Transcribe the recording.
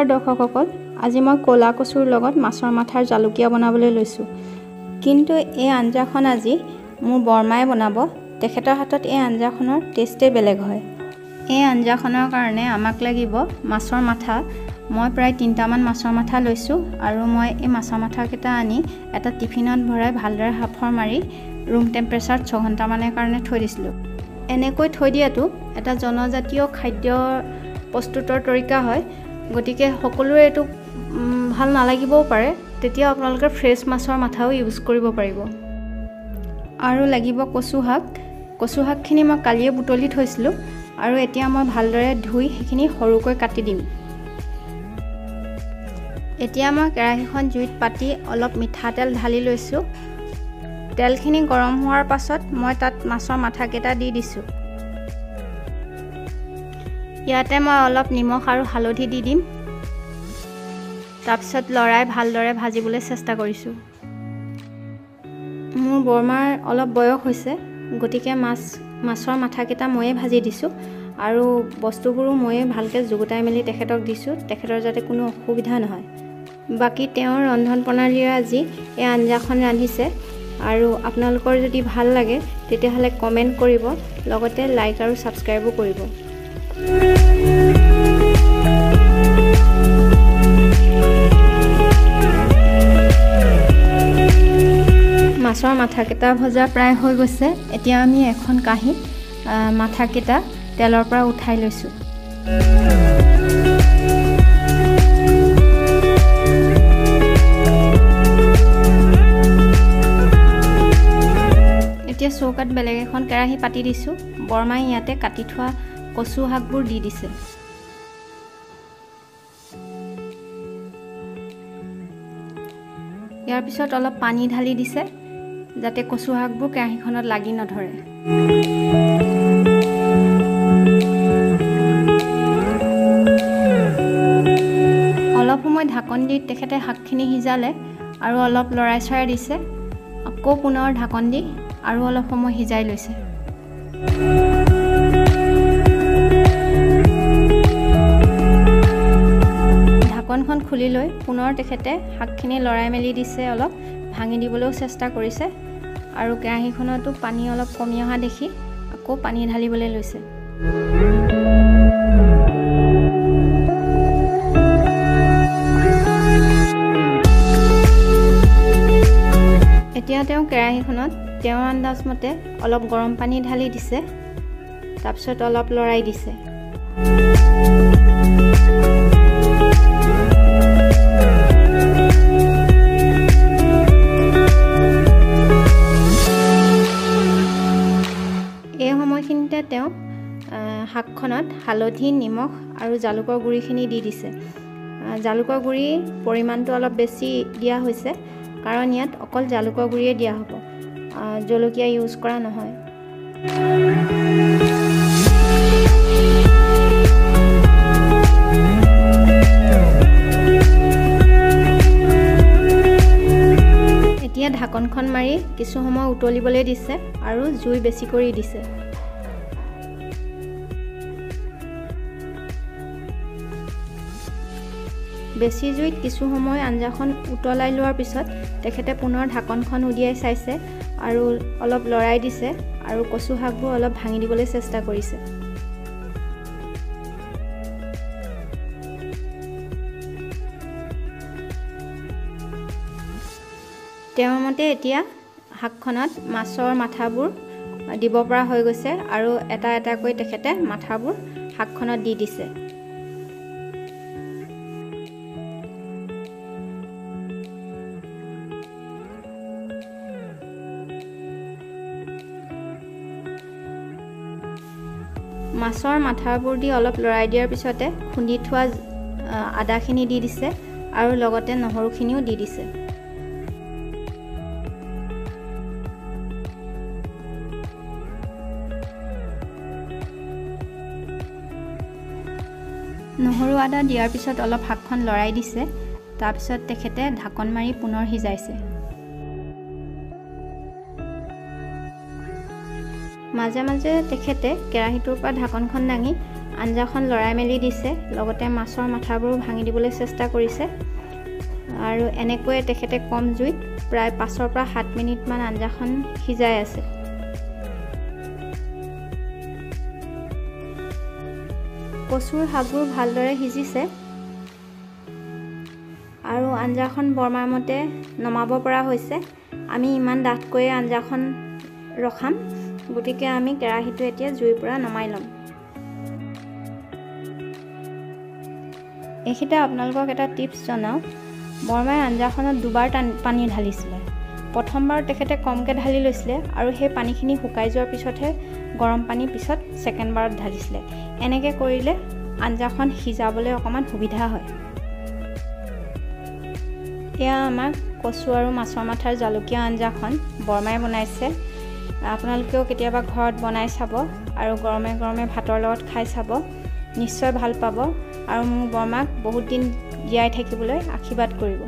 নমস্কাৰ দৰ্শকসকল, আজি মই ক'লা কচুৰ লগত মাছৰ মাথাৰ জালুকীয়া বনাবলৈ লৈছোঁ। কিন্তু এই আঞ্জাখন আজি মোৰ বৰমাই বনাব। তেখেতৰ হাতত এই আঞ্জাখনৰ টেষ্টে বেলেগ হয়। এই আঞ্জাখনৰ কাৰণে আমাক লাগিব মাছৰ মাথা। মই প্ৰায় 3টামান মাছৰ মাথা লৈছোঁ আৰু মই এই মাছৰ মাথাকেইটা আনি এটা টিফিনত ভৰাই ভালদৰে সাফৰ মাৰি ৰুম টেম্পাৰেচাৰত 6 ঘণ্টামানৰ কাৰণে থৈ দিছিলোঁ। এনেকৈ থৈ দিয়াটো এটা জনজাতীয় খাদ্য প্ৰস্তুতৰ তৰিকা হয়। গতিকে সকলোৰে এইটো ভাল নালাগিবও পাৰে, তেতিয়া আপোনালোকে ফ্ৰেছ মাছৰ মাথাও ইউজ কৰিব পাৰিব। আৰু লাগিব কচু শাক। কচু শাকখিনি মই কালিয়ে বুটলি থৈছিলোঁ আৰু এতিয়া মই ভালদৰে ধুই সেইখিনি সৰুকৈ কাটি দিম। এতিয়া মই কেৰাহীখন জুইত পাতি অলপ মিঠাতেল ঢালি লৈছোঁ। তেলখিনি গৰম হোৱাৰ পাছত মই তাত মাছৰ মাথাকেইটা দি দিছোঁ। ইয়াতে মই অলপ নিমখ আৰু হালধি দি দিম। তাৰপিছত লৰাই ভালদৰে ভাজিবলৈ চেষ্টা কৰিছোঁ। মোৰ বৰমাৰ অলপ বয়স হৈছে, গতিকে মাছৰ মাথাকেইটা ময়ে ভাজি দিছোঁ আৰু বস্তুবোৰো ময়ে ভালকৈ যুগুতাই মেলি তেখেতক দিছোঁ, তেখেতৰ যাতে কোনো অসুবিধা নহয়। বাকী তেওঁৰ ৰন্ধন প্ৰণালীৰে আজি এই আঞ্জাখন ৰান্ধিছে আৰু আপোনালোকৰ যদি ভাল লাগে তেতিয়াহ'লে কমেণ্ট কৰিব, লগতে লাইক আৰু ছাবস্ক্ৰাইবো কৰিব। মাছৰ মাথাকেইটা ভজা প্ৰায় হৈ গৈছে। এতিয়া আমি এখন কাঁহীত মাথাকেইটা তেলৰ পৰা উঠাই লৈছোঁ। এতিয়া চৌকাত বেলেগ এখন কেৰাহী পাতি দিছোঁ। বৰমাই ইয়াতে কাটি থোৱা কচু শাকবোৰ দি দিছে। ইয়াৰ পিছত অলপ পানী ঢালি দিছে যাতে কচু শাকবোৰ কেৰাহীখনত লাগি নধৰে। অলপ সময় ঢাকন দি তেখেতে শাকখিনি সিজালে আৰু অলপ লৰাই চৰাই দিছে। আকৌ পুনৰ ঢাকন দি আৰু অলপ সময় সিজাই লৈছে। ঢাকনখন খুলি লৈ পুনৰ তেখেতে শাকখিনি লৰাই মেলি দিছে, অলপ ভাঙি দিবলৈও চেষ্টা কৰিছে আৰু কেৰাহীখনতো পানী অলপ কমি অহা দেখি আকৌ পানী ঢালিবলৈ লৈছে। এতিয়া তেওঁ কেৰাহীখনত তেওঁৰ আন্দাজমতে অলপ গৰম পানী ঢালি দিছে, তাৰপিছত অলপ লৰাই দিছে। এই সময়খিনিতে তেওঁ শাকখনত হালধি, নিমখ আৰু জালুকৰ গুড়িখিনি দি দিছে। জালুকৰ গুড়িৰ পৰিমাণটো অলপ বেছি দিয়া হৈছে, কাৰণ ইয়াত অকল জালুকৰ গুড়িয়ে দিয়া হ'ব, জলকীয়া ইউজ কৰা নহয়। এতিয়া ঢাকনখন মাৰি কিছু সময় উতলিবলৈ দিছে আৰু জুই বেছি কৰি দিছে। বেছি জুইত কিছু সময় আঞ্জাখন উতলাই লোৱাৰ পিছত তেখেতে পুনৰ ঢাকনখন উলিয়াই চাইছে আৰু অলপ লৰাই দিছে আৰু কচু শাকবোৰ অলপ ভাঙি দিবলৈ চেষ্টা কৰিছে। তেওঁৰ মতে এতিয়া শাকখনত মাছৰ মাথাবোৰ দিব পৰা হৈ গৈছে আৰু এটা এটাকৈ তেখেতে মাথাবোৰ শাকখনত দি দিছে। মাছৰ মাথাবোৰ দি অলপ লৰাই দিয়াৰ পিছতে খুন্দি থোৱা আদাখিনি দি দিছে আৰু লগতে নহৰুখিনিও দি দিছে। নহৰু আদা দিয়াৰ পিছত অলপ শাকখন লৰাই দিছে, তাৰপিছত তেখেতে ঢাকন মাৰি পুনৰ সিজাইছে। মাজে মাজে তেখেতে কেৰাহীটোৰ পৰা ঢাকনখন দাঙি আঞ্জাখন লৰাই মেলি দিছে, লগতে মাছৰ মাথাবোৰো ভাঙি দিবলৈ চেষ্টা কৰিছে। আৰু এনেকৈ তেখেতে কম জুইত প্ৰায় 5 পৰা 7 মিনিটমান আঞ্জাখন সিজাই আছে। কচুৰ শাকবোৰ ভালদৰে সিজিছে আৰু আঞ্জাখন বৰমাৰ মতে নমাব পৰা হৈছে। আমি ইমান ডাঠকৈ আঞ্জাখন ৰখাম, গতিকে আমি কেৰাহীটো এতিয়া জুইৰ পৰা নমাই ল'ম। এইখিনিতে আপোনালোকক এটা টিপছ জনাওঁ। বৰমাই আঞ্জাখনত দুবাৰ পানী ঢালিছিলে। প্ৰথমবাৰ তেখেতে কমকৈ ঢালি লৈছিলে আৰু সেই পানীখিনি শুকাই যোৱাৰ পিছতহে গৰম পানী পিছত ছেকেণ্ডবাৰত ঢালিছিলে। এনেকৈ কৰিলে আঞ্জাখন সিজাবলৈ অকণমান সুবিধা হয়। এয়া আমাৰ কচু আৰু মাছৰ মাথাৰ জালুকীয়া আঞ্জাখন বৰমাই বনাইছে। আপোনালোকেও কেতিয়াবা ঘৰত বনাই চাব আৰু গৰমে গৰমে ভাতৰ লগত খাই চাব, নিশ্চয় ভাল পাব আৰু মোৰ বৰমাক বহুত দিন জীয়াই থাকিবলৈ আশীৰ্বাদ কৰিব।